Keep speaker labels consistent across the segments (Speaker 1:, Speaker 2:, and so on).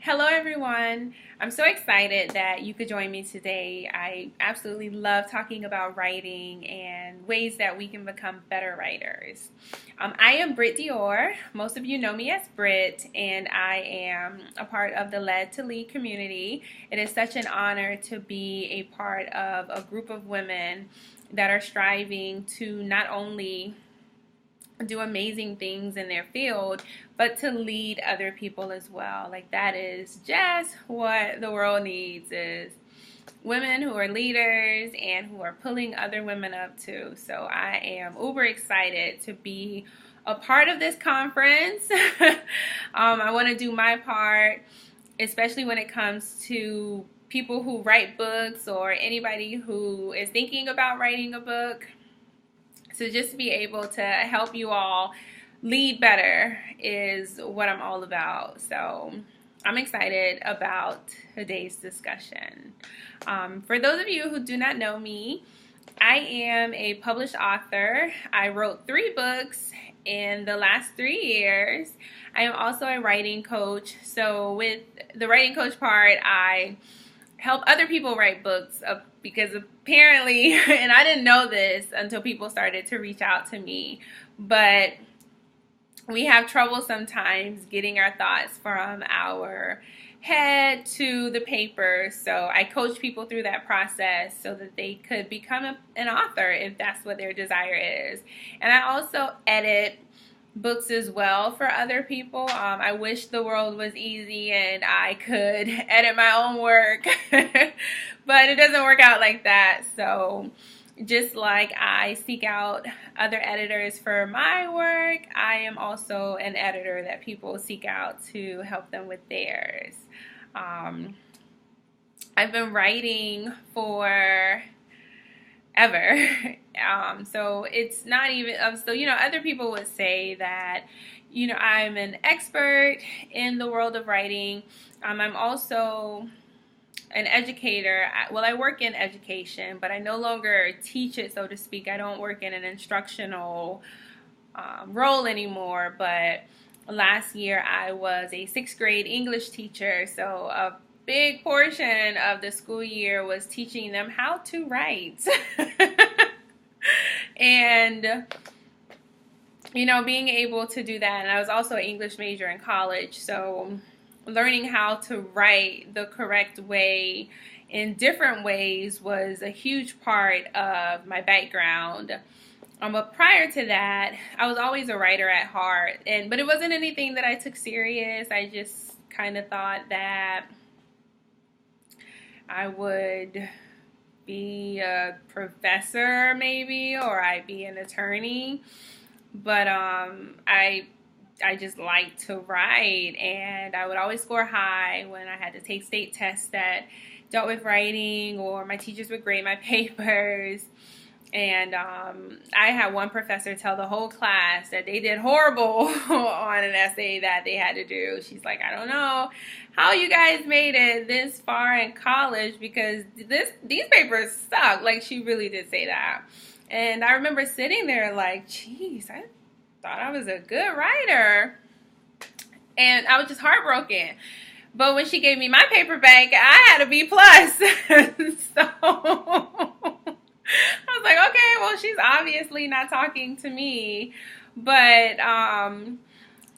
Speaker 1: Hello, everyone. I'm so excited that you could join me today. I absolutely love talking about writing and ways that we can become better writers. I am Britt Dior. Most of you know me as Britt, and I am a part of the Led to Lead community. It is such an honor to be a part of a group of women that are striving to not only do amazing things in their field, but to lead other people as well. Like, that is just what the world needs, is women who are leaders and who are pulling other women up too. So I am uber excited to be a part of this conference. I want to do my part, especially when it comes to people who write books or anybody who is thinking about writing a book. So just be able to help you all lead better is what I'm all about. So I'm excited about today's discussion. For those of you who do not know me, I am a published author. I wrote 3 books in the last 3 years. I am also a writing coach. So with the writing coach part, I help other people write books because apparently, and I didn't know this until people started to reach out to me, but we have trouble sometimes getting our thoughts from our head to the paper. So I coach people through that process so that they could become an author if that's what their desire is. And I also edit books as well for other people. I wish the world was easy and I could edit my own work, but it doesn't work out like that. So just like I seek out other editors for my work, I am also an editor that people seek out to help them with theirs. I've been writing for ever. So it's not even, so, other people would say that, I'm an expert in the world of writing. I'm also an educator. Well, I work in education, but I no longer teach it, so to speak. I don't work in an instructional role anymore, but last year I was a 6th grade English teacher, so a big portion of the school year was teaching them how to write. And being able to do that, and I was also an English major in college, so learning how to write the correct way in different ways was a huge part of my background. But prior to that, I was always a writer at heart, but it wasn't anything that I took serious. I just kind of thought that I would be a professor maybe, or I'd be an attorney. But I just like to write, and I would always score high when I had to take state tests that dealt with writing, or my teachers would grade my papers. And I had one professor tell the whole class that they did horrible on an essay that they had to do. She's like, I don't know how you guys made it this far in college, because these papers suck. Like, she really did say that. And I remember sitting there like, geez, I thought I was a good writer. And I was just heartbroken. But when she gave me my paper back, I had a B+. So I was like, okay, well, she's obviously not talking to me. But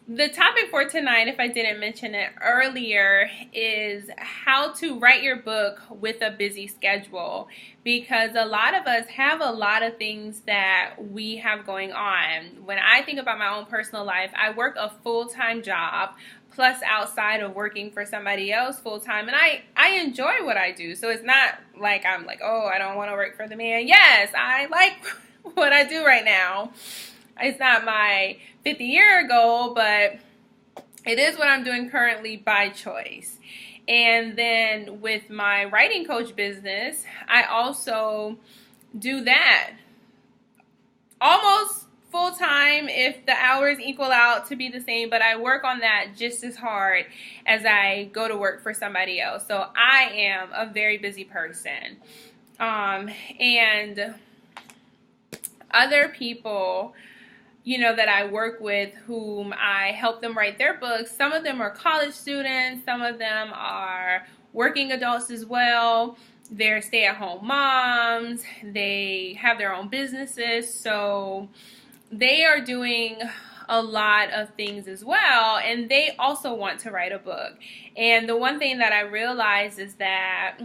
Speaker 1: the topic for tonight, if I didn't mention it earlier, is how to write your book with a busy schedule. Because a lot of us have a lot of things that we have going on. When I think about my own personal life, I work a full-time job, plus outside of working for somebody else full-time, and I enjoy what I do. So it's not like I'm like, oh, I don't want to work for the man. Yes, I like what I do right now. It's not my 50-year goal, but it is what I'm doing currently by choice. And then with my writing coach business, I also do that almost full-time if the hours equal out to be the same, but I work on that just as hard as I go to work for somebody else. So I am a very busy person. And other people that I work with, whom I help them write their books. Some of them are college students, some of them are working adults as well. They're stay-at-home moms, they have their own businesses, so they are doing a lot of things as well, and they also want to write a book. And the one thing that I realized is that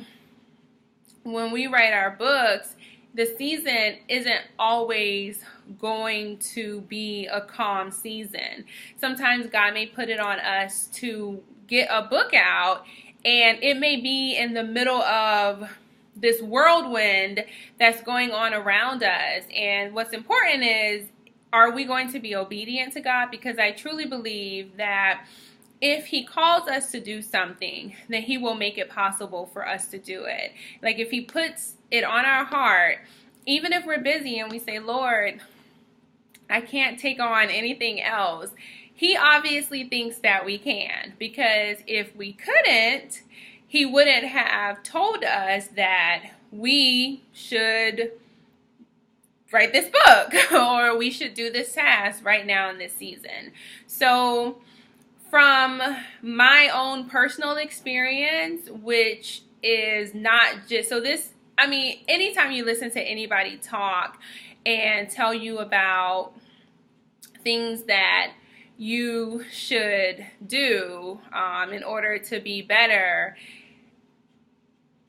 Speaker 1: when we write our books, the season isn't always going to be a calm season. Sometimes God may put it on us to get a book out, and it may be in the middle of this whirlwind that's going on around us. And what's important is, are we going to be obedient to God? Because I truly believe that if He calls us to do something, then He will make it possible for us to do it. Like if He puts it on our heart, even if we're busy and we say, Lord, I can't take on anything else, He obviously thinks that we can. Because if we couldn't, He wouldn't have told us that we should write this book or we should do this task right now in this season. So from my own personal experience, which is not just, anytime you listen to anybody talk and tell you about things that you should do in order to be better,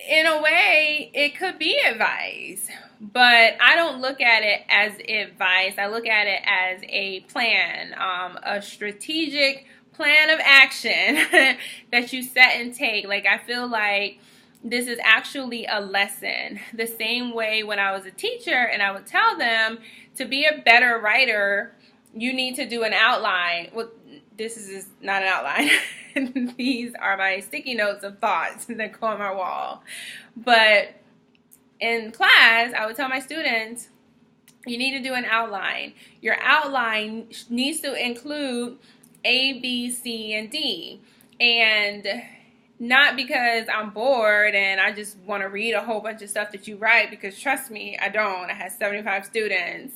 Speaker 1: in a way, it could be advice, but I don't look at it as advice. I look at it as a plan, a strategic plan of action that you set and take. Like, I feel like this is actually a lesson. The same way when I was a teacher and I would tell them, to be a better writer, you need to do an outline. Well, this is not an outline. These are my sticky notes of thoughts that go on my wall. But in class, I would tell my students, you need to do an outline. Your outline needs to include A, B, C, and D. And not because I'm bored and I just want to read a whole bunch of stuff that you write, because trust me, I don't. I have 75 students.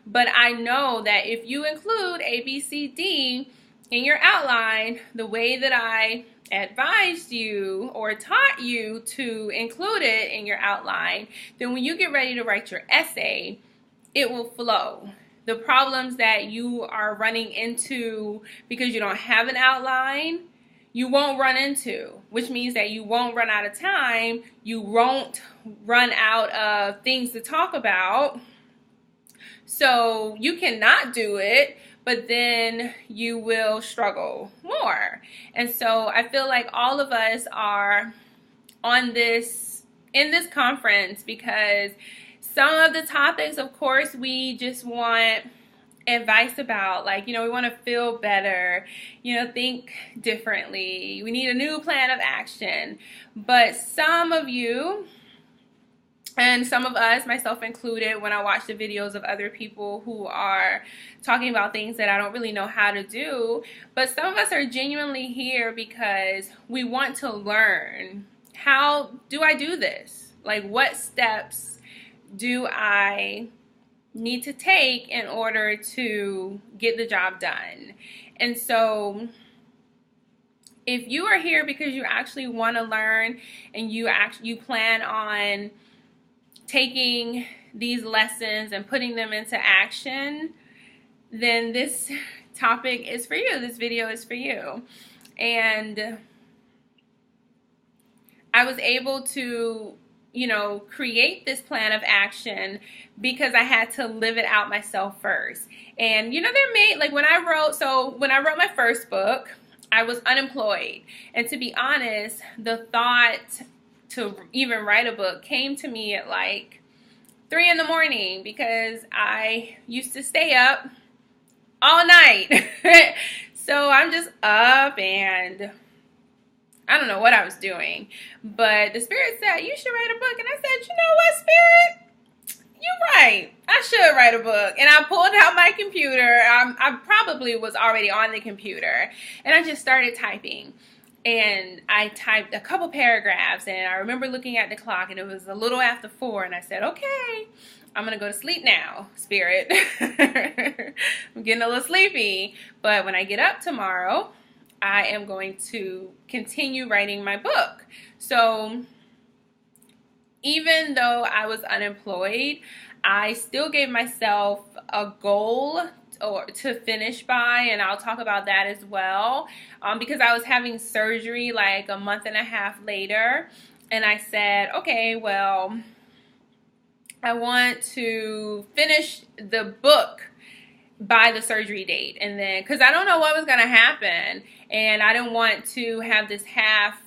Speaker 1: But I know that if you include A, B, C, D in your outline, the way that I advised you or taught you to include it in your outline, then when you get ready to write your essay, it will flow. The problems that you are running into because you don't have an outline, you won't run into, which means that you won't run out of time, you won't run out of things to talk about. So you cannot do it, but then you will struggle more. And so I feel like all of us are in this conference because some of the topics, of course, we just want advice about. Like, we want to feel better, think differently. We need a new plan of action. But some of you, and some of us, myself included, when I watch the videos of other people who are talking about things that I don't really know how to do, but some of us are genuinely here because we want to learn. How do I do this? Like, what steps do I need to take in order to get the job done? And so if you are here because you actually want to learn and you plan on taking these lessons and putting them into action, then this topic is for you. This video is for you. And I was able to, create this plan of action because I had to live it out myself first. And, when I wrote my first book, I was unemployed. And to be honest, the thought to even write a book came to me at like 3 in the morning because I used to stay up all night. So I'm just up and I don't know what I was doing. But the Spirit said, you should write a book. And I said, you know what, Spirit? You're right. I should write a book. And I pulled out my computer. I probably was already on the computer. And I just started typing. And I typed a couple paragraphs, and I remember looking at the clock, and it was a little after 4, and I said, okay, I'm going to go to sleep now, Spirit. I'm getting a little sleepy. But when I get up tomorrow, I am going to continue writing my book. So even though I was unemployed, I still gave myself a goal or to finish by, and I'll talk about that as well, because I was having surgery like a month and a half later, and I said, okay, well, I want to finish the book by the surgery date, and then because I don't know what was going to happen, and I didn't want to have this half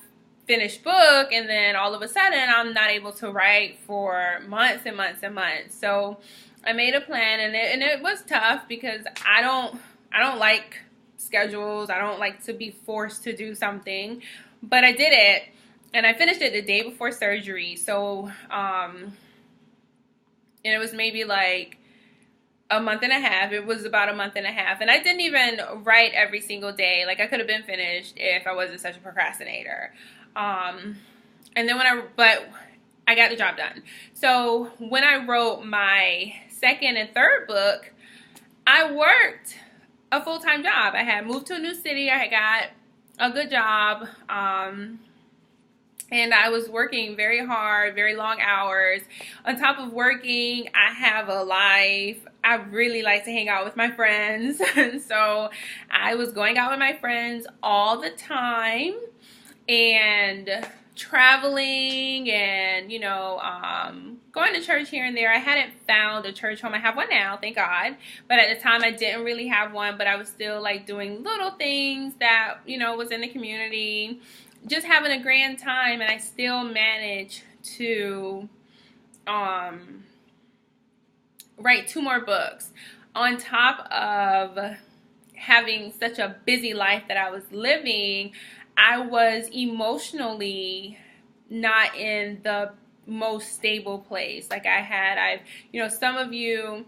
Speaker 1: finished book and then all of a sudden I'm not able to write for months and months and months. So I made a plan, and it was tough because I don't like schedules. I don't like to be forced to do something, but I did it, and I finished it the day before surgery. So and it was maybe like a month and a half. It was about a month and a half, and I didn't even write every single day. Like, I could have been finished if I wasn't such a procrastinator. And then but I got the job done. So when I wrote my second and third book, I worked a full-time job. I had moved to a new city. I had got a good job. And I was working very hard, very long hours. On top of working, I have a life. I really like to hang out with my friends. So I was going out with my friends all the time and traveling and, going to church here and there. I hadn't found a church home. I have one now, thank God. But at the time, I didn't really have one, but I was still like doing little things that, was in the community. Just having a grand time, and I still managed to write 2 more books on top of having such a busy life that I was living. I was emotionally not in the most stable place. Like some of you,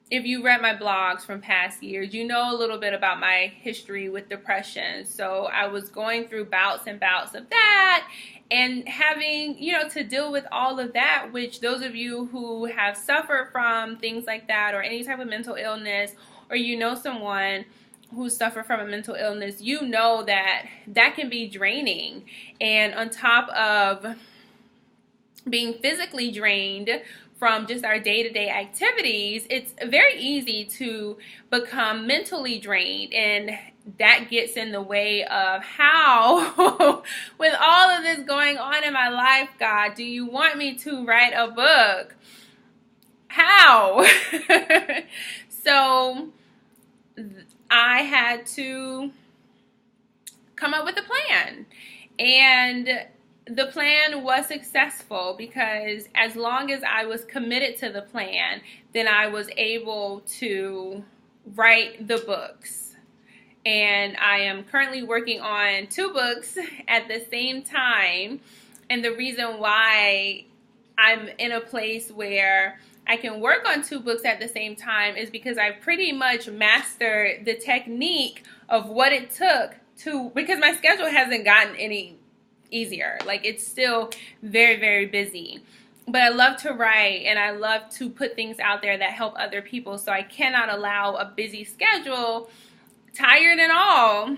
Speaker 1: if you read my blogs from past years, you know a little bit about my history with depression. So I was going through bouts and bouts of that, and having, to deal with all of that, which those of you who have suffered from things like that or any type of mental illness, or someone who suffer from a mental illness, that can be draining. And on top of being physically drained from just our day-to-day activities, it's very easy to become mentally drained, and that gets in the way of how, with all of this going on in my life, God, do you want me to write a book? How? So I had to come up with a plan, and the plan was successful because as long as I was committed to the plan, then I was able to write the books. And I am currently working on 2 books at the same time. And the reason why I'm in a place where I can work on 2 books at the same time is because I pretty much mastered the technique of what it took because my schedule hasn't gotten any easier. Like, it's still very, very busy. But I love to write, and I love to put things out there that help other people. So I cannot allow a busy schedule, tired and all,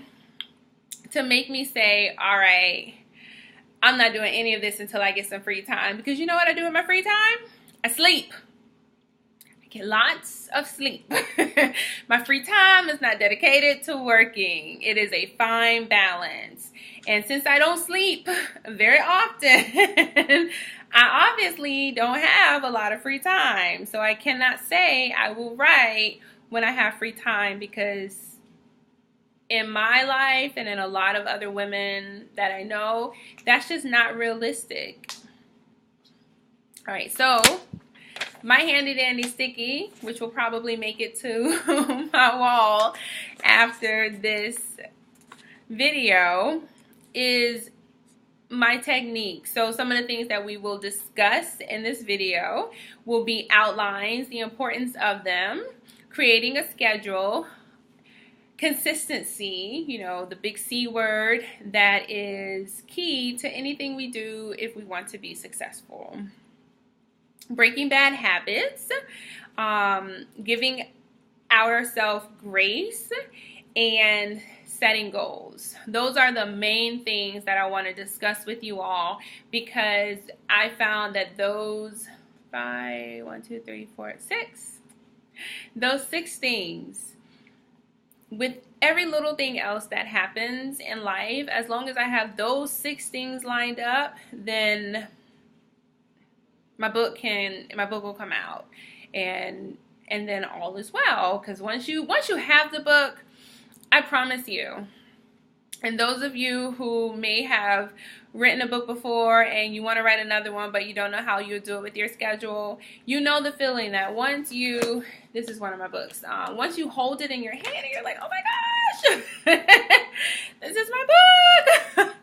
Speaker 1: to make me say, all right, I'm not doing any of this until I get some free time. Because you know what I do in my free time? I sleep. I get lots of sleep. My free time is not dedicated to working. It is a fine balance. And since I don't sleep very often, I obviously don't have a lot of free time. So I cannot say I will write when I have free time, because in my life and in a lot of other women that I know, that's just not realistic. All right, so my handy dandy sticky, which will probably make it to my wall after this video, is my technique. So some of the things that we will discuss in this video will be outlines, the importance of them, creating a schedule, consistency, the big C word that is key to anything we do if we want to be successful. breaking bad habits, giving ourselves grace, and setting goals. Those are the main things that I want to discuss with you all, because I found that those those 6 things, with every little thing else that happens in life, as long as I have those 6 things lined up, then my book will come out, and then all is well. Because once you have the book, I promise you, and those of you who may have written a book before and you want to write another one, but you don't know how you'll do it with your schedule, you know the feeling that this is one of my books, once you hold it in your hand and you're like, oh my gosh, this is my book,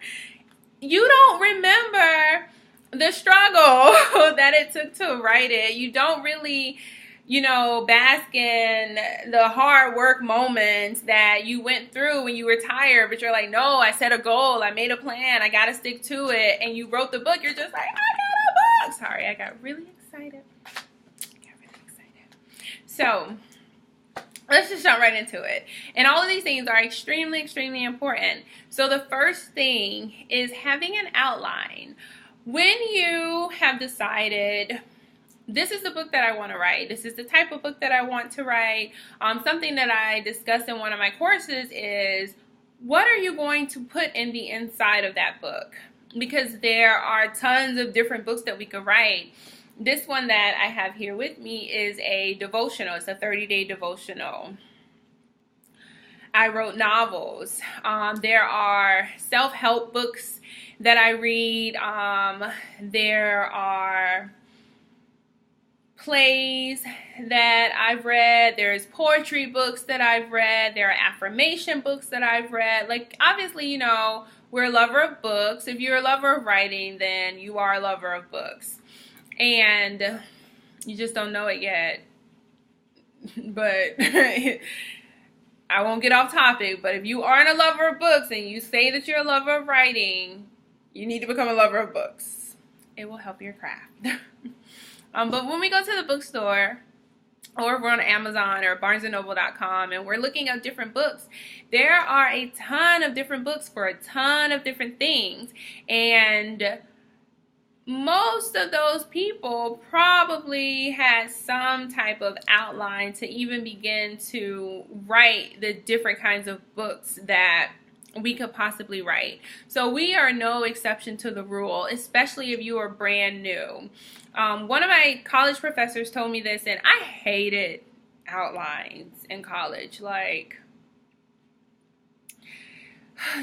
Speaker 1: you don't remember the struggle that it took to write it. You don't really, bask in the hard work moments that you went through when you were tired, but you're like, no, I set a goal, I made a plan, I gotta stick to it, and you wrote the book. You're just like, I got a book. Sorry, I got really excited. So let's just jump right into it. And all of these things are extremely, extremely important. So the first thing is having an outline. When you have decided, this is the book that I want to write, this is the type of book that I want to write, something that I discuss in one of my courses is, what are you going to put in the inside of that book? Because there are tons of different books that we could write. This one that I have here with me is a devotional. It's a 30-day devotional. I wrote novels. There are self-help books that I read. There are plays that I've read. There's poetry books that I've read. There are affirmation books that I've read. Like, obviously, we're a lover of books. If you're a lover of writing, then you are a lover of books. And you just don't know it yet. But I won't get off topic, but if you aren't a lover of books and you say that you're a lover of writing, you need to become a lover of books. It will help your craft. But when we go to the bookstore, or if we're on Amazon or barnesandnoble.com and we're looking at different books, there are a ton of different books for a ton of different things. And most of those people probably had some type of outline to even begin to write the different kinds of books that we could possibly write. So we are no exception to the rule, especially if you are brand new. One of my college professors told me this, and I hated outlines in college. Like,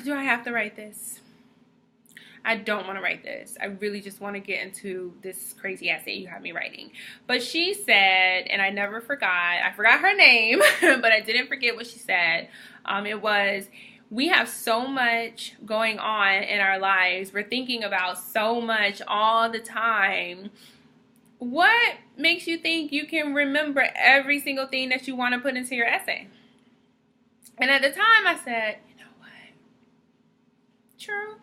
Speaker 1: do I have to write this? I don't want to write this. I really just want to get into this crazy essay you have me writing. But she said, and I never forgot, I forgot her name, but I didn't forget what she said. It was, we have so much going on in our lives. We're thinking about so much all the time. What makes you think you can remember every single thing that you want to put into your essay? And at the time I said, you know what? True.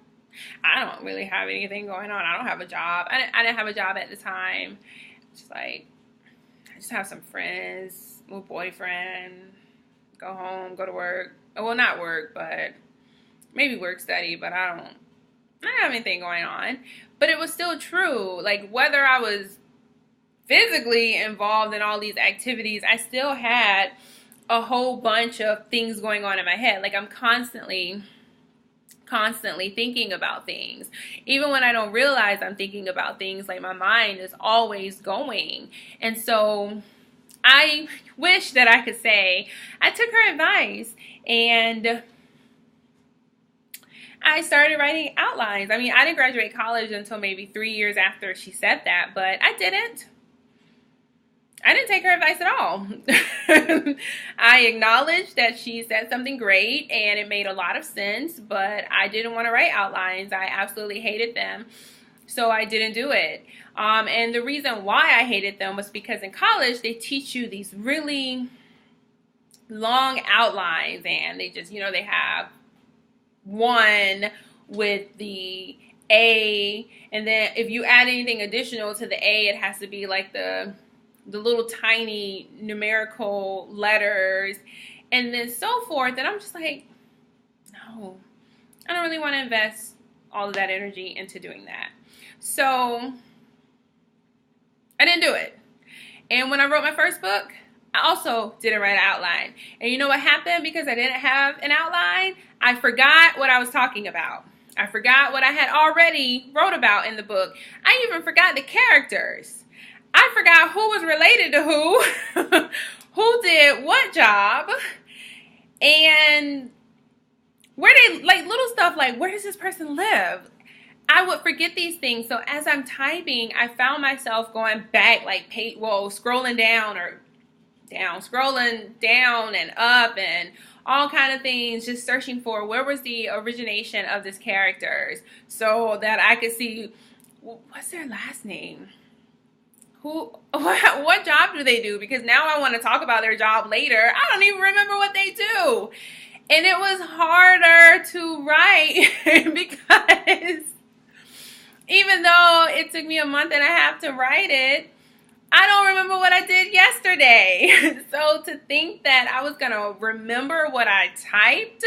Speaker 1: I don't really have anything going on. I don't have a job. I didn't have a job at the time. Just like, I just have some friends, a boyfriend, go home, go to work. Well, not work, but maybe work study, but I don't have anything going on. But it was still true. Like, whether I was physically involved in all these activities, I still had a whole bunch of things going on in my head. Like, I'm constantly thinking about things. Even when I don't realize I'm thinking about things, like, my mind is always going. And so I wish that I could say I took her advice and I started writing outlines. I mean, I didn't graduate college until maybe 3 years after she said that, but I didn't take her advice at all. I acknowledged that she said something great and it made a lot of sense, but I didn't want to write outlines. I absolutely hated them, so I didn't do it. And the reason why I hated them was because in college they teach you these really long outlines, and they just, they have one with the A, and then if you add anything additional to the A, it has to be like the little tiny numerical letters, and then so forth. And I'm just like, no, I don't really want to invest all of that energy into doing that. So I didn't do it. And when I wrote my first book, I also didn't write an outline. And you know what happened? Because I didn't have an outline, I forgot what I was talking about. I forgot what I had already wrote about in the book. I even forgot the characters. I forgot who was related to who, who did what job, and where they, like little stuff like, where does this person live? I would forget these things. So as I'm typing, I found myself going back, like, scrolling down scrolling down and up and all kind of things, just searching for where was the origination of this characters so that I could see what's their last name, what job do they do, because now I want to talk about their job later. I don't even remember what they do. And it was harder to write because even though it took me a month and a half to write it, I don't remember what I did yesterday. So to think that I was going to remember what I typed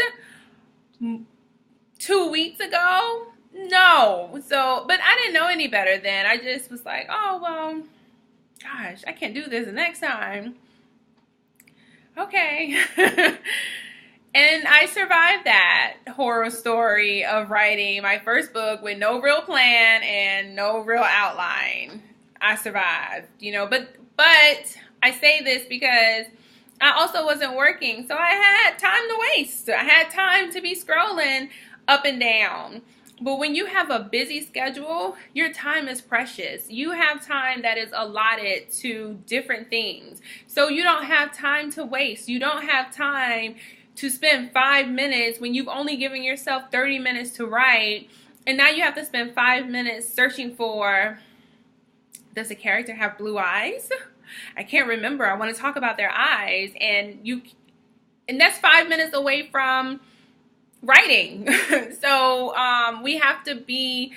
Speaker 1: 2 weeks ago, no. So, but I didn't know any better then. I just was like, oh, well, gosh, I can't do this the next time. Okay. And I survived that horror story of writing my first book with no real plan and no real outline. I survived, you know, but I say this because I also wasn't working, so I had time to waste. I had time to be scrolling up and down. But when you have a busy schedule, your time is precious. You have time that is allotted to different things. So you don't have time to waste. You don't have time to spend 5 minutes when you've only given yourself 30 minutes to write. And now you have to spend 5 minutes searching for, does the character have blue eyes? I can't remember. I want to talk about their eyes. And that's 5 minutes away from writing. So we have to be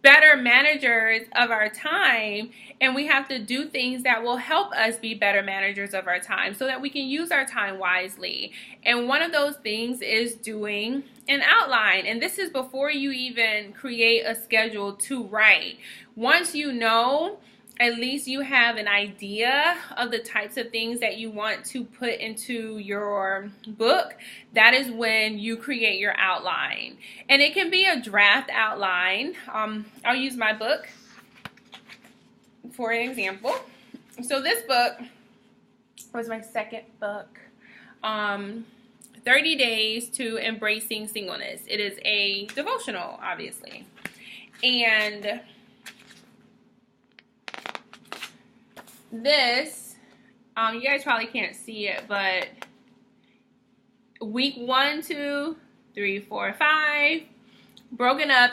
Speaker 1: better managers of our time, and we have to do things that will help us be better managers of our time so that we can use our time wisely. And one of those things is doing an outline. And this is before you even create a schedule to write. Once you know, at least you have an idea of the types of things that you want to put into your book, that is when you create your outline. And it can be a draft outline. I'll use my book for an example. So this book was my second book, 30 Days to Embracing Singleness. It is a devotional, obviously. And this, you guys probably can't see it, but week 1, 2, 3, 4, 5, broken up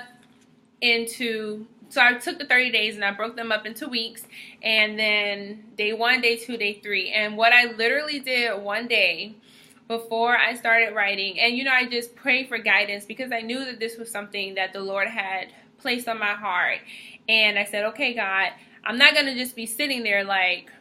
Speaker 1: into, so I took the 30 days and I broke them up into weeks, and then day 1, day 2, day 3. And what I literally did one day before I started writing, and you know, I just prayed for guidance because I knew that this was something that the Lord had placed on my heart. And I said, okay, God, I'm not going to just be sitting there like,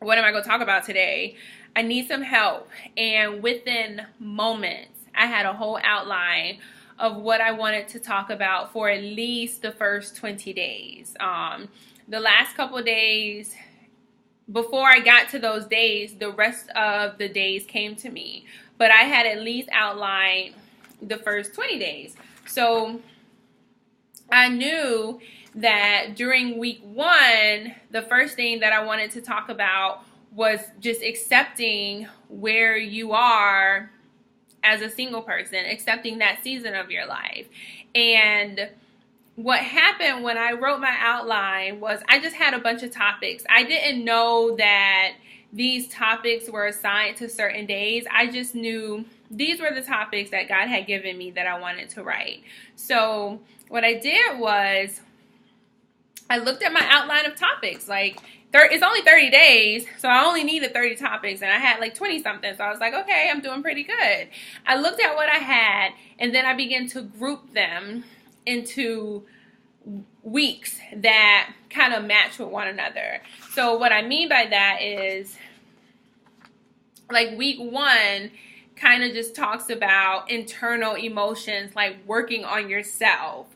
Speaker 1: what am I going to talk about today? I need some help. And within moments, I had a whole outline of what I wanted to talk about for at least the first 20 days. The last couple of days, before I got to those days, the rest of the days came to me. But I had at least outlined the first 20 days. So I knew that during week 1, the first thing that I wanted to talk about was just accepting where you are as a single person, accepting that season of your life. And what happened when I wrote my outline was I just had a bunch of topics. I didn't know that these topics were assigned to certain days. I just knew these were the topics that God had given me that I wanted to write. So what I did was I looked at my outline of topics. Like, it's only 30 days, so I only needed 30 topics, and I had like 20 something. So I was like, okay, I'm doing pretty good. I looked at what I had, and then I began to group them into weeks that kind of match with one another. So what I mean by that is, like, week 1 kind of just talks about internal emotions, like working on yourself.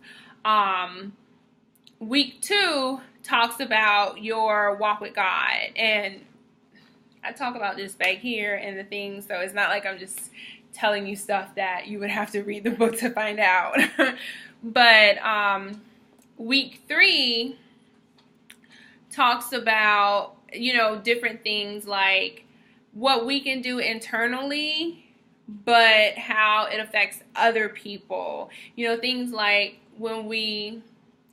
Speaker 1: Week 2 talks about your walk with God. And I talk about this back here and the things, so it's not like I'm just telling you stuff that you would have to read the book to find out. But week 3 talks about, you know, different things like what we can do internally, but how it affects other people. You know, things like when we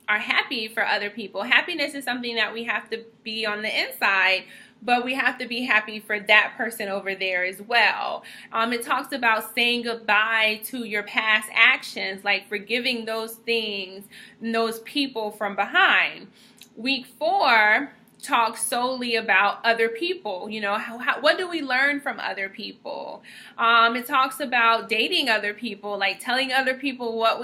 Speaker 1: are happy for other people. Happiness is something that we have to be on the inside, but we have to be happy for that person over there as well. It talks about saying goodbye to your past actions, like forgiving those things and those people from behind. Week 4 talks solely about other people. You know, what do we learn from other people? It talks about dating other people, like telling other people what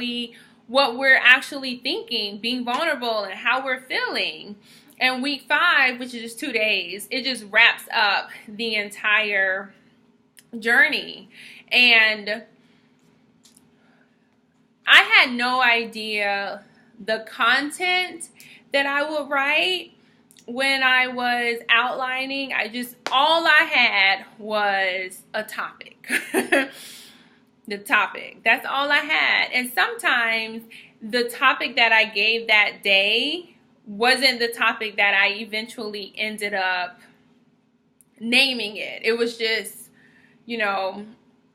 Speaker 1: we're actually thinking, being vulnerable, and how we're feeling. And week 5, which is just 2 days, it just wraps up the entire journey. And I had no idea the content that I would write when I was outlining. All I had was a topic. The topic. That's all I had. And sometimes the topic that I gave that day wasn't the topic that I eventually ended up naming it. It was just, you know,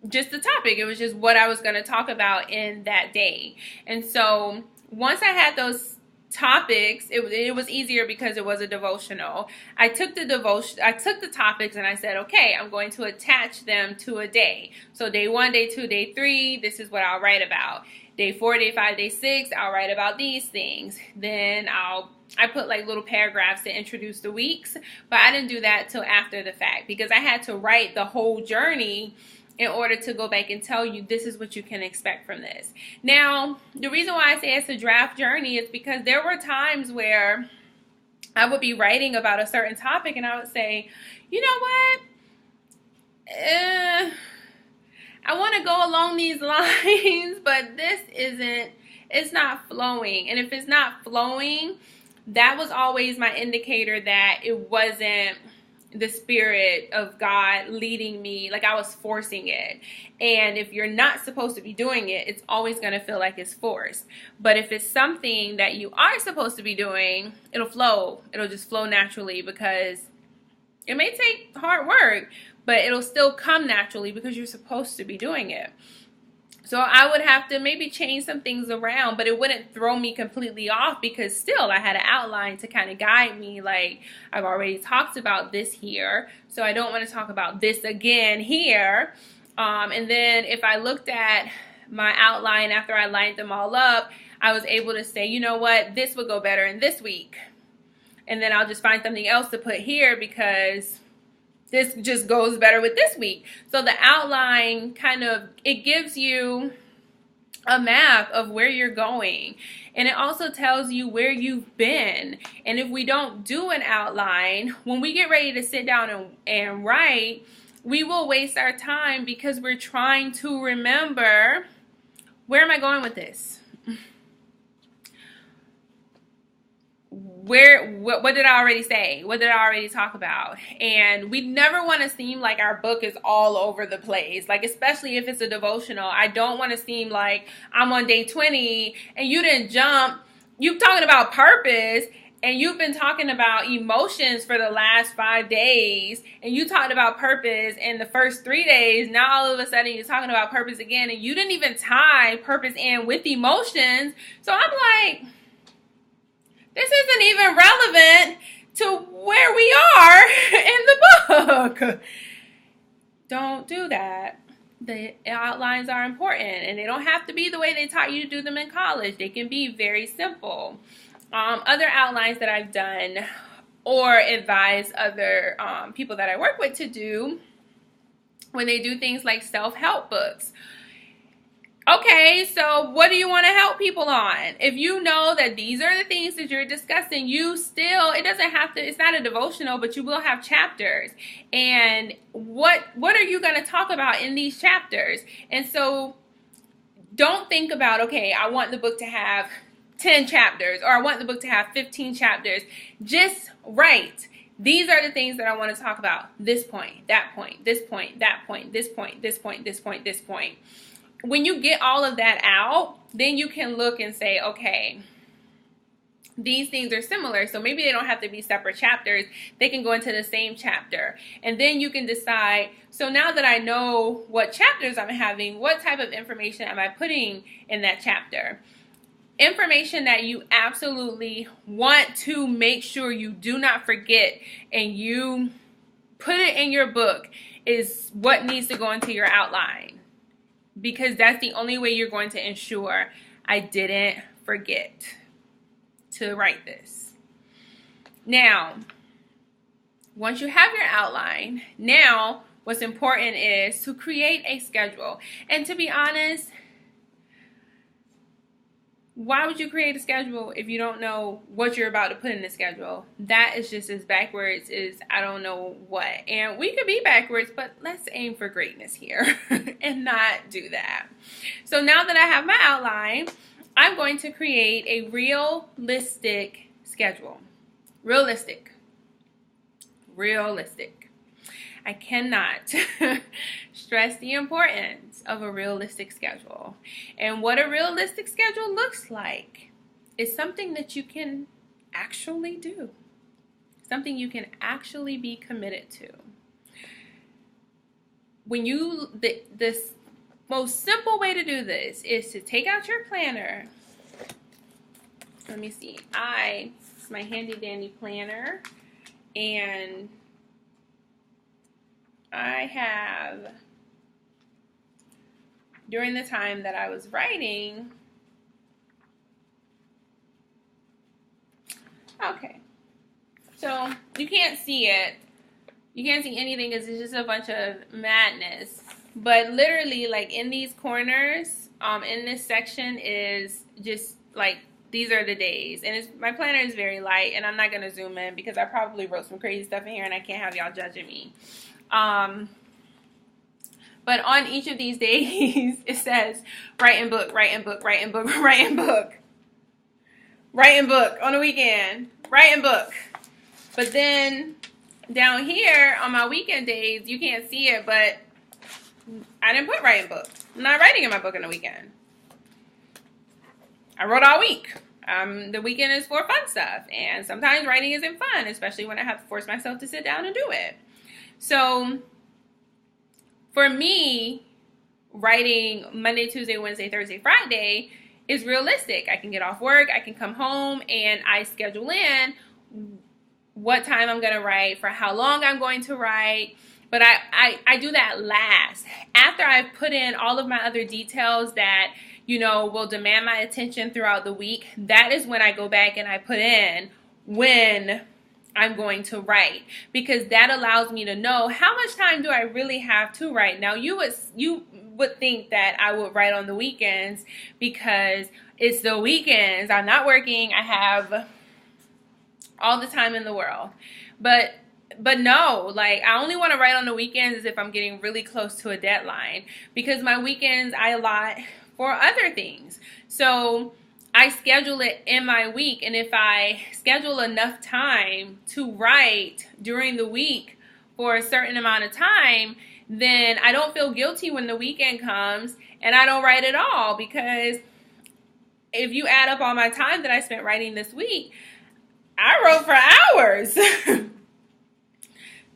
Speaker 1: just the topic. It was just what I was going to talk about in that day. And so once I had those topics, it was easier because it was a devotional. I took the topics and I said, okay, I'm going to attach them to a day. So day 1, day 2, day 3, this is what I'll write about. Day 4, day 5, day 6, I'll write about these things. Then I put like little paragraphs to introduce the weeks, but I didn't do that till after the fact because I had to write the whole journey in order to go back and tell you this is what you can expect from this. Now, the reason why I say it's a draft journey is because there were times where I would be writing about a certain topic and I would say, you know what? I want to go along these lines, but it's not flowing. And if it's not flowing, that was always my indicator that it wasn't the Spirit of God leading me, like I was forcing it. And if you're not supposed to be doing it, it's always going to feel like it's forced. But if it's something that you are supposed to be doing, it'll flow. It'll just flow naturally because it may take hard work, but it'll still come naturally because you're supposed to be doing it. So I would have to maybe change some things around, but it wouldn't throw me completely off because still I had an outline to kind of guide me. Like, I've already talked about this here, so I don't want to talk about this again here. And then if I looked at my outline after I lined them all up, I was able to say, you know what, this would go better in this week. And then I'll just find something else to put here because this just goes better with this week. So the outline it gives you a map of where you're going. And it also tells you where you've been. And if we don't do an outline, when we get ready to sit down and write, we will waste our time because we're trying to remember, where am I going with this? What did I already say? What did I already talk about? And we never want to seem like our book is all over the place. Like, especially if it's a devotional, I don't want to seem like I'm on day 20 and you didn't jump. You're talking about purpose and you've been talking about emotions for the last 5 days and you talked about purpose in the first 3 days. Now all of a sudden you're talking about purpose again and you didn't even tie purpose in with emotions. So I'm like, this isn't even relevant to where we are in the book. Don't do that. The outlines are important, and they don't have to be the way they taught you to do them in college. They can be very simple. Other outlines that I've done or advise other people that I work with to do when they do things like self-help books. Okay, so what do you want to help people on? If you know that these are the things that you're discussing, you still, it doesn't have to, it's not a devotional, but you will have chapters. And what are you going to talk about in these chapters? And so don't think about, okay, I want the book to have 10 chapters, or I want the book to have 15 chapters. Just write. These are the things that I want to talk about. This point, that point, this point, that point, this point, this point, this point, this point. When you get all of that out, then you can look and say, okay, these things are similar, so maybe they don't have to be separate chapters. They can go into the same chapter. And then you can decide, so now that I know what chapters I'm having, what type of information am I putting in that chapter? Information that you absolutely want to make sure you do not forget and you put it in your book is what needs to go into your outline. Because that's the only way you're going to ensure I didn't forget to write this. Now, once you have your outline, now what's important is to create a schedule. And to be honest, why would you create a schedule if you don't know what you're about to put in the schedule? That is just as backwards as I don't know what. And we could be backwards, but let's aim for greatness here and not do that. So now that I have my outline, I'm going to create a realistic schedule. Realistic. I cannot stress the importance of a realistic schedule. And what a realistic schedule looks like is something that you can actually do. Something you can actually be committed to. When you, this most simple way to do this is to take out your planner. Let me see. It's my handy dandy planner, and I have, during the time that I was writing, okay, so you can't see it. You can't see anything because it's just a bunch of madness. But literally, like in these corners, in this section is just like, these are the days. And my planner is very light, and I'm not going to zoom in because I probably wrote some crazy stuff in here and I can't have y'all judging me. But on each of these days, it says, write in book, write in book, write in book, write in book. Write in book on the weekend, write in book. But then down here on my weekend days, you can't see it, but I didn't put write in book. I'm not writing in my book on the weekend. I wrote all week. The weekend is for fun stuff, and sometimes writing isn't fun, especially when I have to force myself to sit down and do it. So for me, writing Monday, Tuesday, Wednesday, Thursday, Friday is realistic. I can get off work, I can come home, and I schedule in what time I'm going to write, for how long I'm going to write. But I do that last. After I've put in all of my other details that, you know, will demand my attention throughout the week, that is when I go back and I put in when I'm going to write, because that allows me to know how much time do I really have to write. Now, you would think that I would write on the weekends because it's the weekends. I'm not working. I have all the time in the world. But no, like, I only want to write on the weekends if I'm getting really close to a deadline, because my weekends I allot for other things. So I schedule it in my week, and if I schedule enough time to write during the week for a certain amount of time, then I don't feel guilty when the weekend comes and I don't write at all, because if you add up all my time that I spent writing this week, I wrote for hours.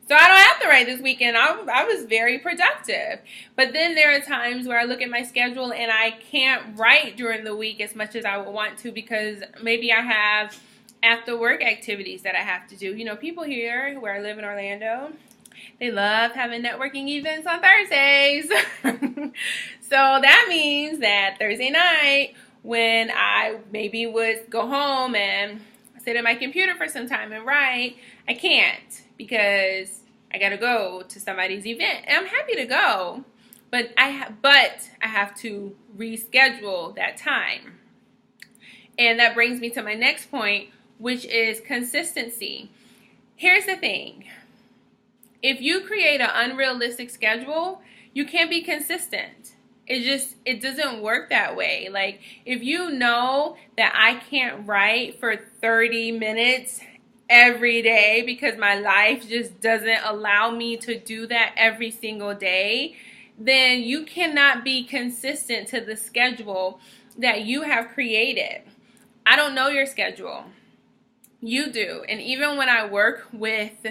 Speaker 1: So I don't have to write this weekend. I was very productive. But then there are times where I look at my schedule and I can't write during the week as much as I would want to, because maybe I have after work activities that I have to do. You know, people here where I live in Orlando, they love having networking events on Thursdays. So that means that Thursday night, when I maybe would go home and sit at my computer for some time and write, I can't, because I gotta go to somebody's event. And I'm happy to go, But I have to reschedule that time. And that brings me to my next point, which is consistency. Here's the thing. If you create an unrealistic schedule, you can't be consistent. It doesn't work that way. Like, if you know that I can't write for 30 minutes every day because my life just doesn't allow me to do that every single day, then you cannot be consistent to the schedule that you have created. I don't know your schedule. You do. And even when I work with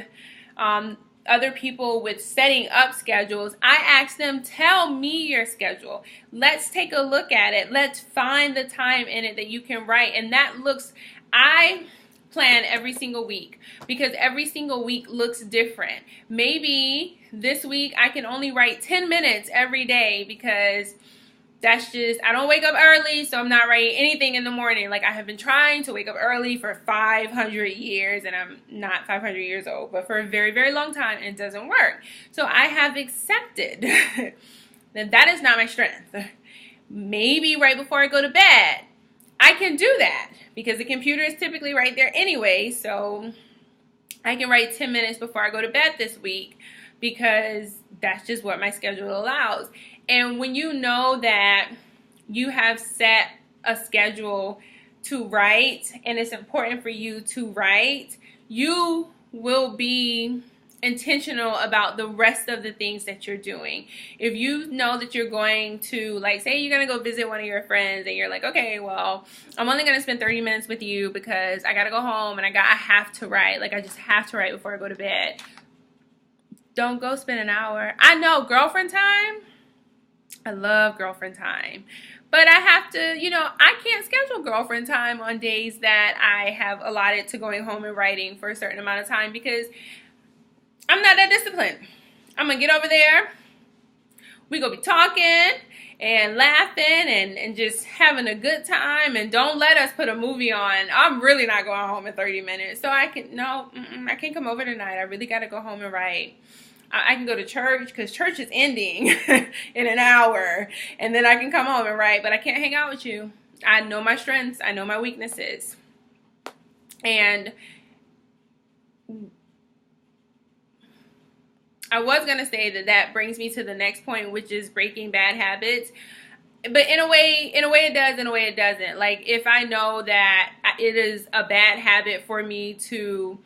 Speaker 1: other people with setting up schedules, I ask them, tell me your schedule. Let's take a look at it. Let's find the time in it that you can write. And that looks, I plan every single week because every single week looks different. Maybe this week I can only write 10 minutes every day because that's just, I don't wake up early, so I'm not writing anything in the morning. Like, I have been trying to wake up early for 500 years, and I'm not 500 years old, but for a very, very long time, and it doesn't work. So I have accepted that that is not my strength. Maybe right before I go to bed, I can do that because the computer is typically right there anyway, so I can write 10 minutes before I go to bed this week because that's just what my schedule allows. And when you know that you have set a schedule to write and it's important for you to write, you will be intentional about the rest of the things that you're doing. If you know that you're going to, like, say you're going to go visit one of your friends and you're like, okay, well, I'm only going to spend 30 minutes with you because I got to go home and I have to write. Like, I just have to write before I go to bed. Don't go spend an hour. I know, girlfriend time. I love girlfriend time, but I have to, I can't schedule girlfriend time on days that I have allotted to going home and writing for a certain amount of time because I'm not that disciplined. I'm going to get over there. We going to be talking and laughing and just having a good time, and don't let us put a movie on. I'm really not going home in 30 minutes. So I can't come over tonight. I really got to go home and write. I can go to church because church is ending in an hour, and then I can come home and write, but I can't hang out with you. I know my strengths. I know my weaknesses. And I was going to say that brings me to the next point, which is breaking bad habits. But in a way it does, in a way it doesn't. Like, if I know that it is a bad habit for me to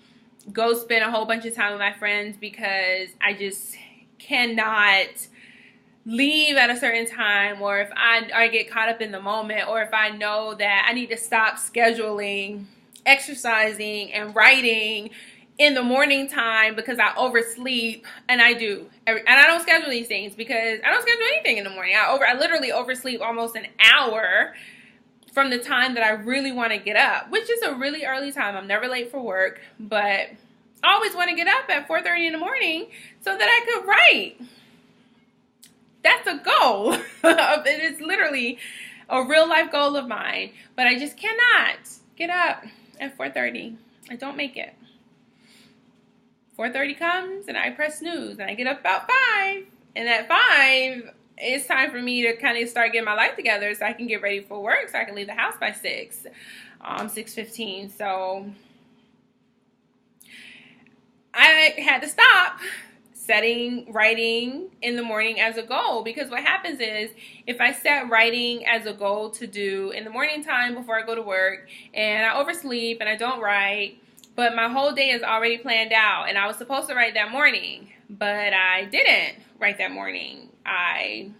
Speaker 1: go spend a whole bunch of time with my friends because I just cannot leave at a certain time, or if I get caught up in the moment, or if I know that I need to stop scheduling exercising and writing in the morning time because I oversleep, and I do. And I don't schedule these things because I don't schedule anything in the morning. I literally oversleep almost an hour from the time that I really want to get up, which is a really early time. I'm never late for work, but I always want to get up at 4:30 in the morning so that I could write. That's a goal. It is literally a real life goal of mine, but I just cannot get up at 4:30. I don't make it. 4:30 comes and I press snooze and I get up about 5, and at 5 it's time for me to kind of start getting my life together so I can get ready for work, so I can leave the house by 6:15. So I had to stop setting writing in the morning as a goal, because what happens is if I set writing as a goal to do in the morning time before I go to work and I oversleep and I don't write, but my whole day is already planned out and I was supposed to write that morning, but I didn't write that morning. I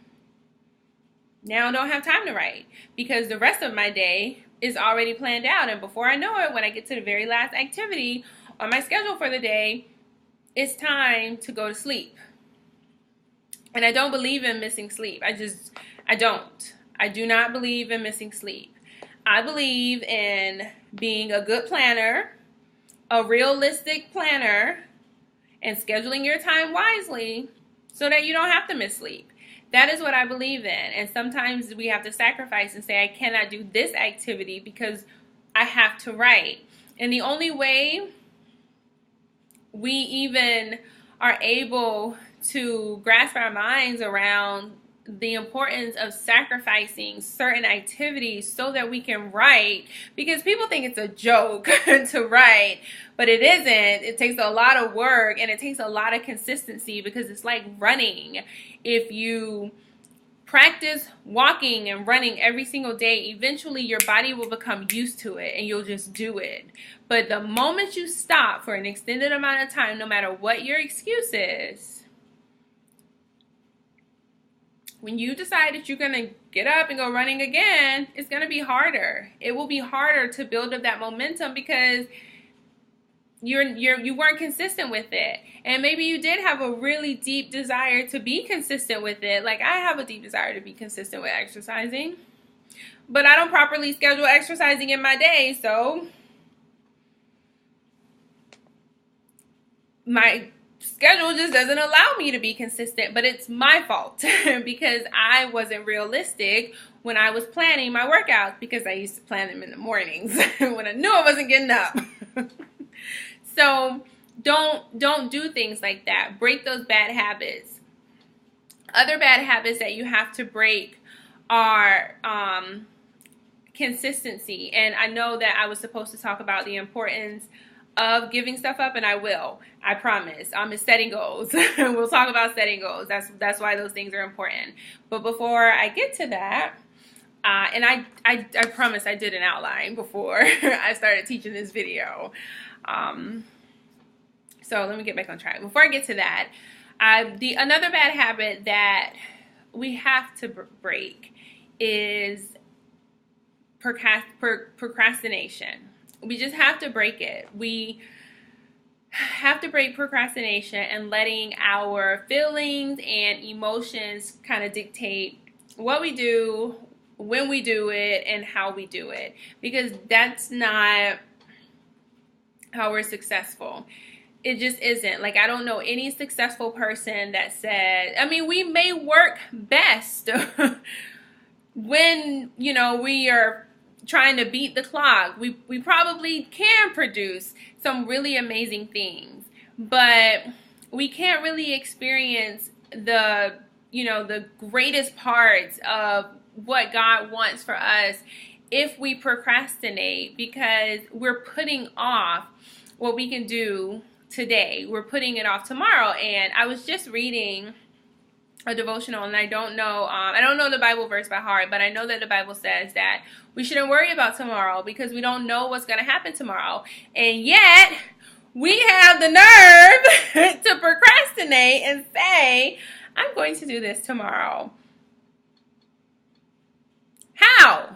Speaker 1: now don't have time to write because the rest of my day is already planned out, and before I know it, when I get to the very last activity on my schedule for the day, it's time to go to sleep. And I don't believe in missing sleep. I don't. I do not believe in missing sleep. I believe in being a good planner, a realistic planner, and scheduling your time wisely so that you don't have to miss sleep. That is what I believe in. And sometimes we have to sacrifice and say, I cannot do this activity because I have to write. And the only way we even are able to grasp our minds around the importance of sacrificing certain activities so that we can write, because people think it's a joke to write, but it isn't. It takes a lot of work and it takes a lot of consistency, because it's like running. If you practice walking and running every single day, eventually your body will become used to it and you'll just do it. But the moment you stop for an extended amount of time, no matter what your excuse is, when you decide that you're going to get up and go running again, it's going to be harder. It will be harder to build up that momentum because you weren't consistent with it. And maybe you did have a really deep desire to be consistent with it. Like I have a deep desire to be consistent with exercising, but I don't properly schedule exercising in my day, so my schedule just doesn't allow me to be consistent. But it's my fault because I wasn't realistic when I was planning my workouts, because I used to plan them in the mornings when I knew I wasn't getting up. So don't do things like that. Break those bad habits. Other bad habits that you have to break are consistency. And I know that I was supposed to talk about the importance of giving stuff up, and I will. I promise. It's setting goals. We'll talk about setting goals. That's why those things are important. But before I get to that, and I promise I did an outline before I started teaching this video. So let me get back on track. Before I get to that, another bad habit that we have to break is procrastination. We just have to break it. We have to break procrastination and letting our feelings and emotions kind of dictate what we do, when we do it, and how we do it, because that's not how we're successful. It just isn't. Like, I don't know any successful person that said, I mean, we may work best when, we are trying to beat the clock. We probably can produce some really amazing things, but we can't really experience the greatest parts of what God wants for us if we procrastinate, because we're putting off what we can do today. We're putting it off tomorrow. And I was just reading a devotional, and I don't know the Bible verse by heart, but I know that the Bible says that we shouldn't worry about tomorrow because we don't know what's going to happen tomorrow. And yet we have the nerve to procrastinate and say, I'm going to do this tomorrow. How?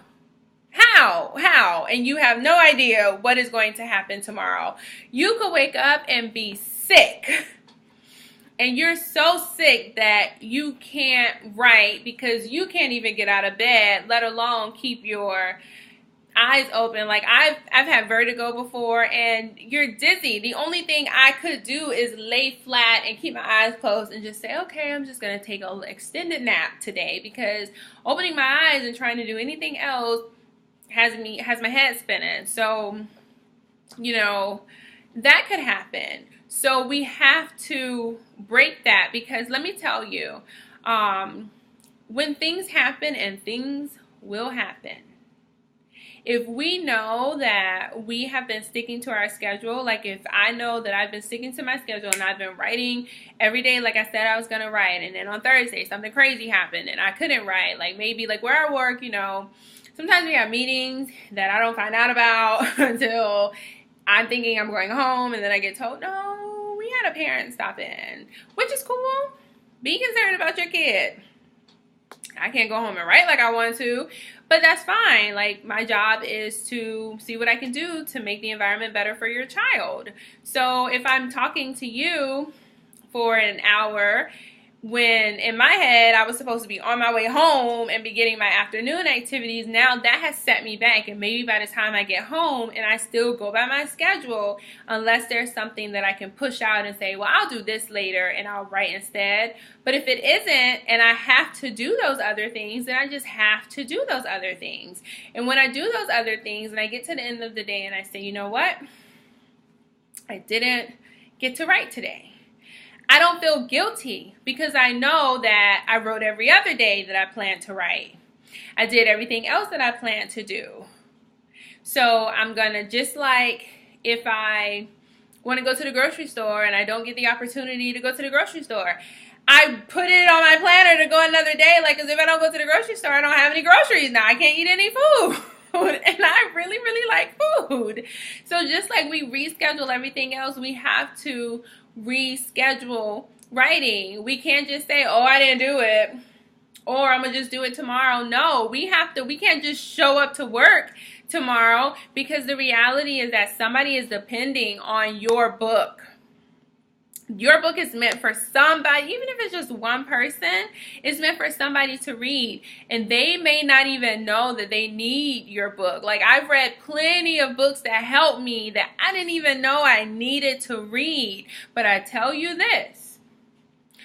Speaker 1: And you have no idea what is going to happen tomorrow. You could wake up and be sick. And you're so sick that you can't write because you can't even get out of bed, let alone keep your eyes open. Like I've had vertigo before, and you're dizzy. The only thing I could do is lay flat and keep my eyes closed and just say, okay, I'm just going to take an extended nap today, because opening my eyes and trying to do anything else has my head spinning. So, that could happen. So we have to break that, because let me tell you, when things happen, and things will happen, if we know that we have been sticking to our schedule, like if I know that I've been sticking to my schedule and I've been writing every day like I said I was going to write, and then on Thursday something crazy happened and I couldn't write, like maybe like where I work, sometimes we have meetings that I don't find out about until I'm thinking I'm going home, and then I get told, no, we had a parent stop in, which is cool. Be concerned about your kid. I can't go home and write like I want to, but that's fine. Like, my job is to see what I can do to make the environment better for your child. So if I'm talking to you for an hour when in my head I was supposed to be on my way home and beginning my afternoon activities, now that has set me back. And maybe by the time I get home and I still go by my schedule, unless there's something that I can push out and say, well, I'll do this later and I'll write instead. But if it isn't and I have to do those other things, then I just have to do those other things. And when I do those other things and I get to the end of the day and I say, you know what? I didn't get to write today. I don't feel guilty because I know that I wrote every other day that I planned to write. I did everything else that I planned to do. So I'm going to, just like if I want to go to the grocery store and I don't get the opportunity to go to the grocery store, I put it on my planner to go another day, like, as if I don't go to the grocery store, I don't have any groceries now. I can't eat any food. And I really, really like food. So just like we reschedule everything else, we have to reschedule writing. We can't just say, oh, I didn't do it, or I'm gonna just do it tomorrow. No, we can't just show up to work tomorrow, because the reality is that somebody is depending on your book. Your book is meant for somebody, even if it's just one person, it's meant for somebody to read. And they may not even know that they need your book. Like, I've read plenty of books that helped me that I didn't even know I needed to read. But I tell you this,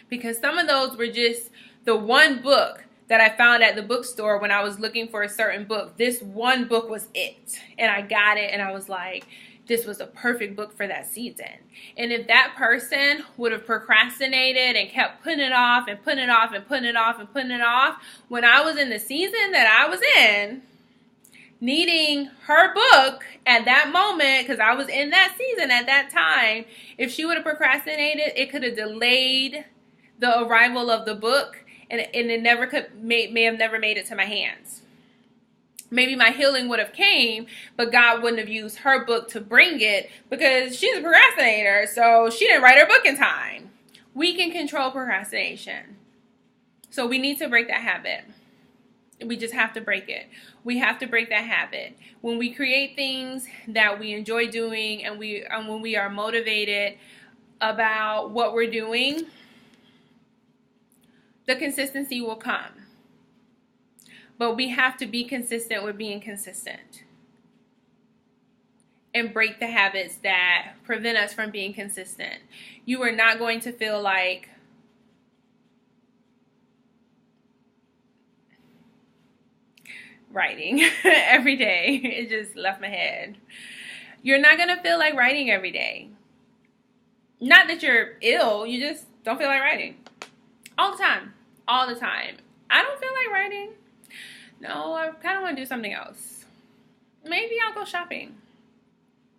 Speaker 1: because some of those were just the one book that I found at the bookstore when I was looking for a certain book. This one book was it. And I got it, and I was like, this was a perfect book for that season. And if that person would have procrastinated and kept putting it off and putting it off and putting it off and putting it off, when I was in the season that I was in, needing her book at that moment, because I was in that season at that time, if she would have procrastinated, it could have delayed the arrival of the book, and it never may have never made it to my hands. Maybe my healing would have came, but God wouldn't have used her book to bring it, because she's a procrastinator, so she didn't write her book in time. We can control procrastination. So we need to break that habit. We just have to break it. We have to break that habit. When we create things that we enjoy doing, and when we are motivated about what we're doing, the consistency will come. But we have to be consistent with being consistent, and break the habits that prevent us from being consistent. You are not going to feel like writing every day. It just left my head. You're not going to feel like writing every day. Not that you're ill, you just don't feel like writing. All the time. All the time. I don't feel like writing. No, I kind of want to do something else. Maybe I'll go shopping.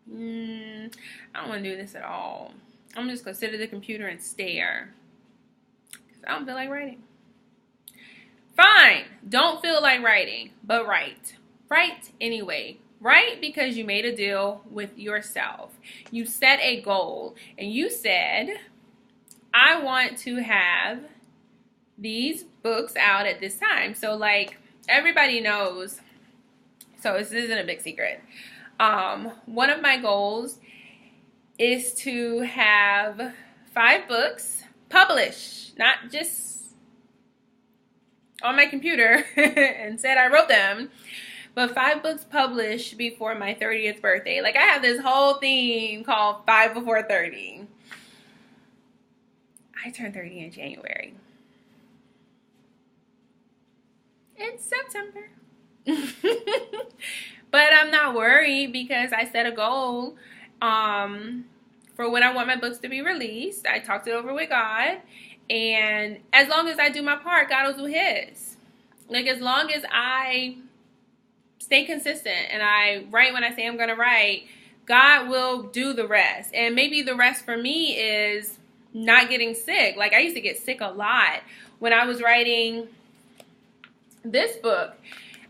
Speaker 1: I don't want to do this at all. I'm just going to sit at the computer and stare, because I don't feel like writing. Fine. Don't feel like writing, but write. Write anyway. Write because you made a deal with yourself. You set a goal, and you said, I want to have these books out at this time. So, like, everybody knows, so this isn't a big secret. One of my goals is to have 5 books published, not just on my computer and said I wrote them, but 5 books published before my 30th birthday. Like, I have this whole theme called 5 before 30. I turned 30 in January. It's September. But I'm not worried, because I set a goal for when I want my books to be released. I talked it over with God. And as long as I do my part, God will do his. Like, as long as I stay consistent and I write when I say I'm going to write, God will do the rest. And maybe the rest for me is not getting sick. Like, I used to get sick a lot when I was writing this book.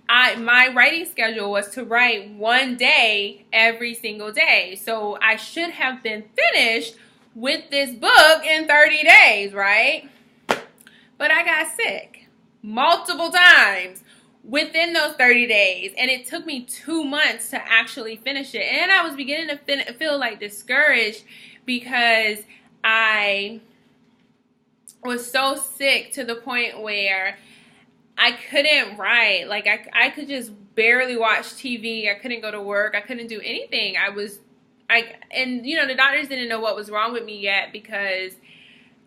Speaker 1: My writing schedule was to write one day every single day. So I should have been finished with this book in 30 days, right? But I got sick multiple times within those 30 days. And it took me 2 months to actually finish it. And I was beginning to feel like discouraged, because I was so sick to the point where I couldn't write. Like, I could just barely watch TV. I couldn't go to work. I couldn't do anything. And you know, the doctors didn't know what was wrong with me yet, because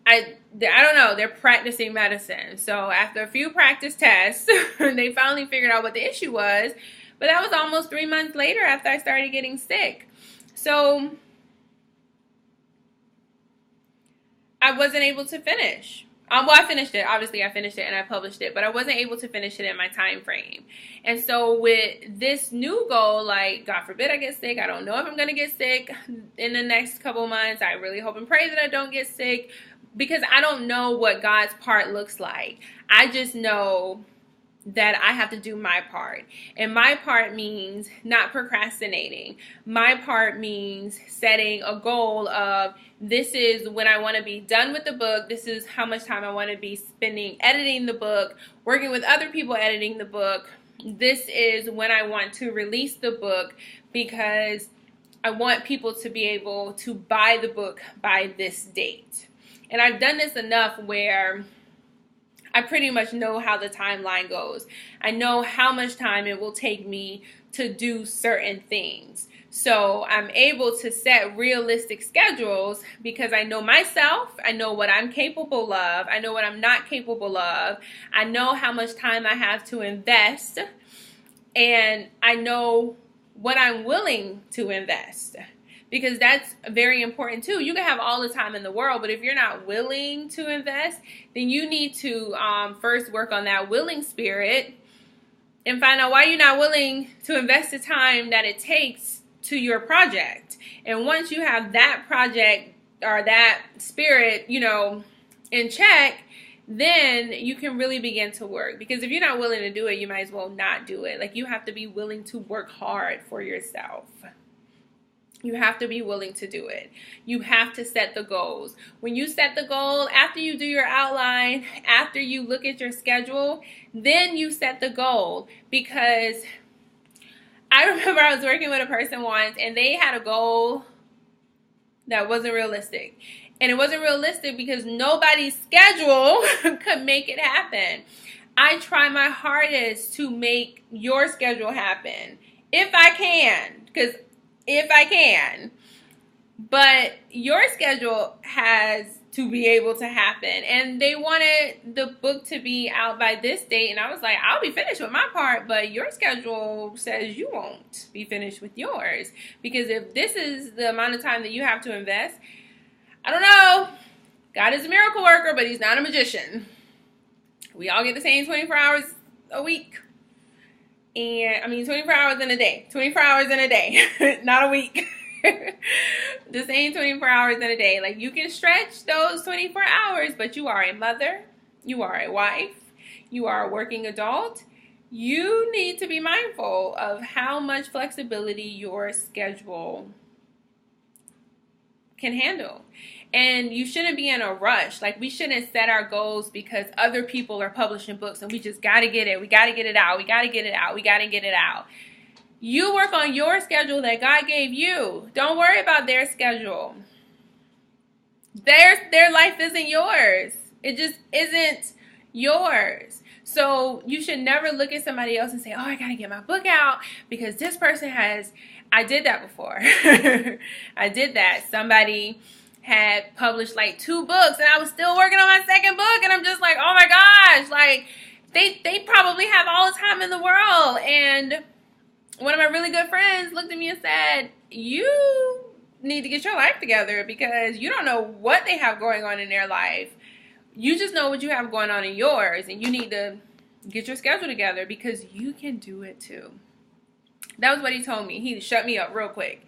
Speaker 1: I don't know, they're practicing medicine. So after a few practice tests, they finally figured out what the issue was. But that was almost 3 months later after I started getting sick. So I wasn't able to finish. Well, I finished it. Obviously, I finished it and I published it, but I wasn't able to finish it in my time frame. And so with this new goal, like, God forbid I get sick. I don't know if I'm going to get sick in the next couple months. I really hope and pray that I don't get sick, because I don't know what God's part looks like. I just know that I have to do my part. And my part means not procrastinating. My part means setting a goal of, this is when I want to be done with the book. This is how much time I want to be spending editing the book, working with other people editing the book. This is when I want to release the book, because I want people to be able to buy the book by this date. And I've done this enough where I pretty much know how the timeline goes. I know how much time it will take me to do certain things. So I'm able to set realistic schedules because I know myself. I know what I'm capable of. I know what I'm not capable of. I know how much time I have to invest. And I know what I'm willing to invest. Because that's very important too. You can have all the time in the world, but if you're not willing to invest, then you need to first work on that willing spirit and find out why you're not willing to invest the time that it takes to your project. And once you have that project or that spirit, in check, then you can really begin to work. Because if you're not willing to do it, you might as well not do it. Like, you have to be willing to work hard for yourself. You have to be willing to do it. You have to set the goals. When you set the goal, after you do your outline, after you look at your schedule, then you set the goal. Because I remember I was working with a person once, and they had a goal that wasn't realistic. And it wasn't realistic because nobody's schedule could make it happen. I try my hardest to make your schedule happen, if I can. Because if I can. But your schedule has to be able to happen. And they wanted the book to be out by this date. And I was like, I'll be finished with my part, but your schedule says you won't be finished with yours. Because if this is the amount of time that you have to invest, I don't know. God is a miracle worker, but he's not a magician. We all get the same 24 hours a week. And 24 hours in a day. 24 hours in a day. Not a week. The same 24 hours in a day. Like, you can stretch those 24 hours, but you are a mother. You are a wife. You are a working adult. You need to be mindful of how much flexibility your schedule can handle. And you shouldn't be in a rush. Like, we shouldn't set our goals because other people are publishing books and we just got to get it. We got to get it out. We got to get it out. We got to get it out. You work on your schedule that God gave you. Don't worry about their schedule. Their life isn't yours. It just isn't yours. So you should never look at somebody else and say, oh, I got to get my book out because this person has. I did that before. I did that. Somebody had published like 2 books and I was still working on my second book, and I'm just like, oh my gosh, like they probably have all the time in the world. And one of my really good friends looked at me and said, you need to get your life together because you don't know what they have going on in their life. You just know what you have going on in yours, and you need to get your schedule together because you can do it too. That was what he told me. He shut me up real quick.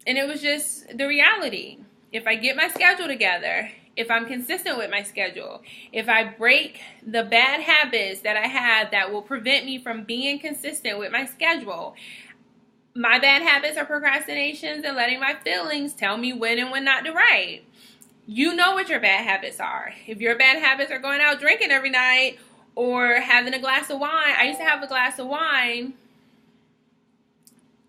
Speaker 1: And it was just the reality. If I get my schedule together, if I'm consistent with my schedule, if I break the bad habits that I have that will prevent me from being consistent with my schedule. My bad habits are procrastinations and letting my feelings tell me when and when not to write. You know what your bad habits are. If your bad habits are going out drinking every night or having a glass of wine. I used to have a glass of wine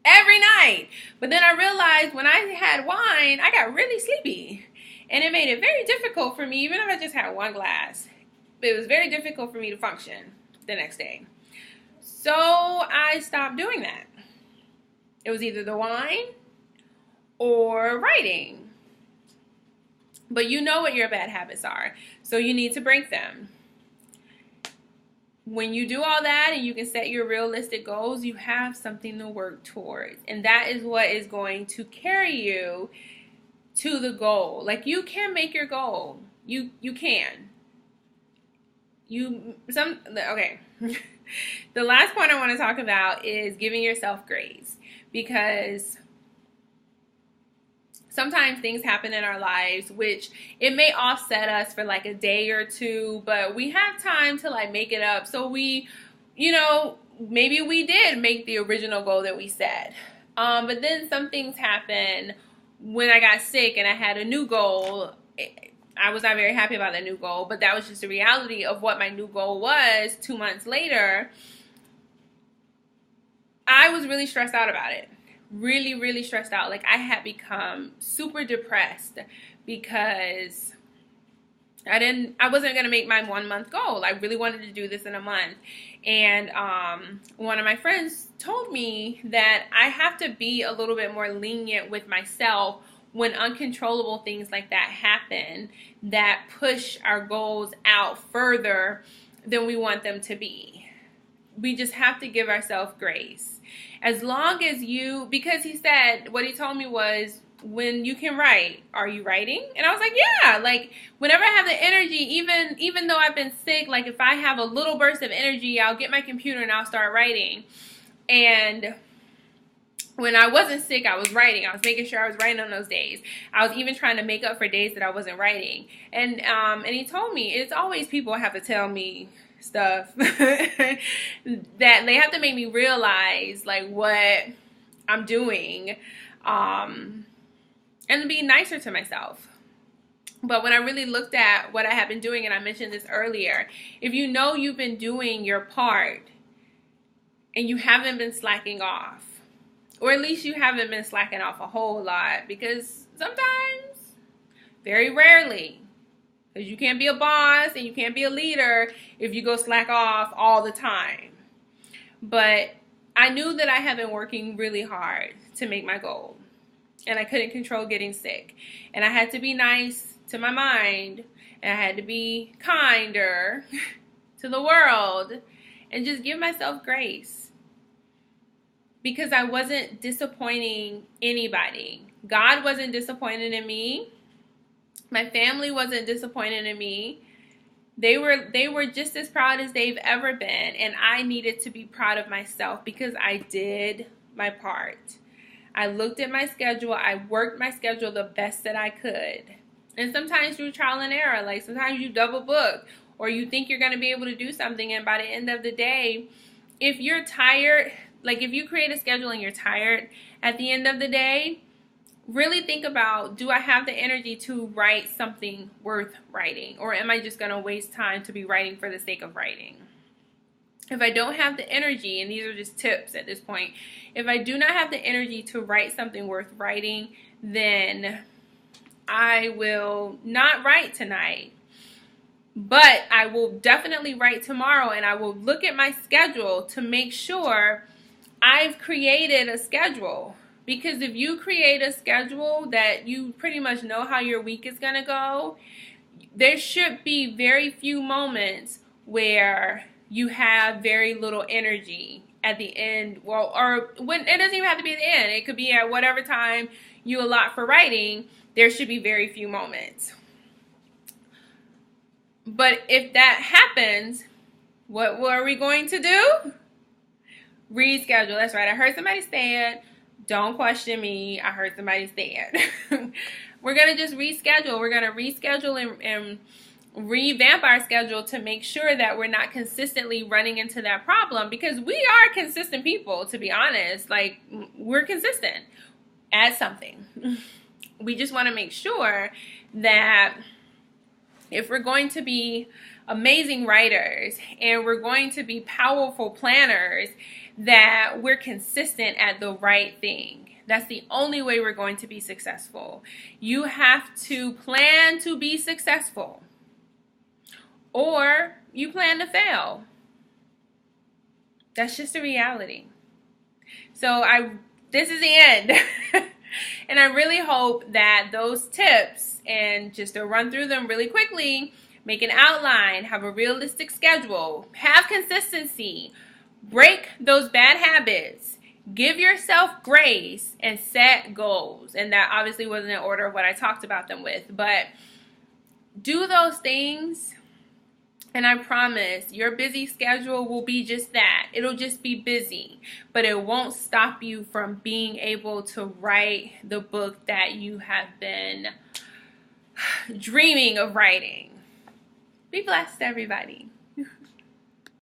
Speaker 1: every night. But then I realized when I had wine, I got really sleepy. And it made it very difficult for me, even if I just had one glass. It was very difficult for me to function the next day. So I stopped doing that. It was either the wine or writing. But you know what your bad habits are. So you need to break them. When you do all that and you can set your realistic goals, you have something to work towards. And that is what is going to carry you to the goal. Like, you can make your goal. You can. Okay. The last point I want to talk about is giving yourself grace, because sometimes things happen in our lives which it may offset us for like a day or two, but we have time to like make it up. So we, maybe we did make the original goal that we set. But then some things happen. When I got sick and I had a new goal, I was not very happy about that new goal, but that was just the reality of what my new goal was. 2 months later, I was really stressed out about it. Really, really stressed out. Like, I had become super depressed because I wasn't going to make my 1 month goal. I really wanted to do this in a month. And one of my friends told me that I have to be a little bit more lenient with myself when uncontrollable things like that happen that push our goals out further than we want them to be. We just have to give ourselves grace. As long as because he said, what he told me was, when you can write, are you writing? And I was like, yeah. Like, whenever I have the energy, even though I've been sick, like if I have a little burst of energy, I'll get my computer and I'll start writing. And when I wasn't sick, I was writing. I was making sure I was writing on those days. I was even trying to make up for days that I wasn't writing. And he told me, it's always people have to tell me stuff that they have to make me realize like what I'm doing, and to be nicer to myself. But when I really looked at what I have been doing, and I mentioned this earlier, if you know you've been doing your part and you haven't been slacking off, or at least you haven't been slacking off a whole lot, because sometimes, very rarely, because you can't be a boss and you can't be a leader if you go slack off all the time. But I knew that I had been working really hard to make my goal, and I couldn't control getting sick. And I had to be nice to my mind, and I had to be kinder to the world, and just give myself grace. Because I wasn't disappointing anybody. God wasn't disappointed in me. My family wasn't disappointed in me. They were just as proud as they've ever been, and I needed to be proud of myself because I did my part. I looked at my schedule. I worked my schedule the best that I could. And sometimes through trial and error, like sometimes you double book, or you think you're going to be able to do something, and by the end of the day, if you're tired, like if you create a schedule and you're tired at the end of the day, really think about, do I have the energy to write something worth writing? Or am I just going to waste time to be writing for the sake of writing? If I don't have the energy, and these are just tips at this point, if I do not have the energy to write something worth writing, then I will not write tonight. But I will definitely write tomorrow, and I will look at my schedule to make sure I've created a schedule. Because if you create a schedule that you pretty much know how your week is going to go, there should be very few moments where you have very little energy at the end. Well, or when it doesn't even have to be at the end. It could be at whatever time you allot for writing. There should be very few moments. But if that happens, what are we going to do? Reschedule. That's right. I heard somebody say it. Don't question me. I heard somebody say it. We're going to just reschedule. We're going to reschedule and revamp our schedule to make sure that we're not consistently running into that problem, because we are consistent people, to be honest. Like, we're consistent at something. We just want to make sure that if we're going to be amazing writers and we're going to be powerful planners, that we're consistent at the right thing. That's the only way we're going to be successful. You have to plan to be successful, or you plan to fail. That's just a reality. So this is the end. And I really hope that those tips, and just to run through them really quickly, make an outline, have a realistic schedule, have consistency, break those bad habits, Give yourself grace and set goals. And that obviously wasn't in order of what I talked about them with, but do those things. And I promise your busy schedule will be just that. It'll just be busy, but it won't stop you from being able to write the book that you have been dreaming of writing. Be blessed, everybody.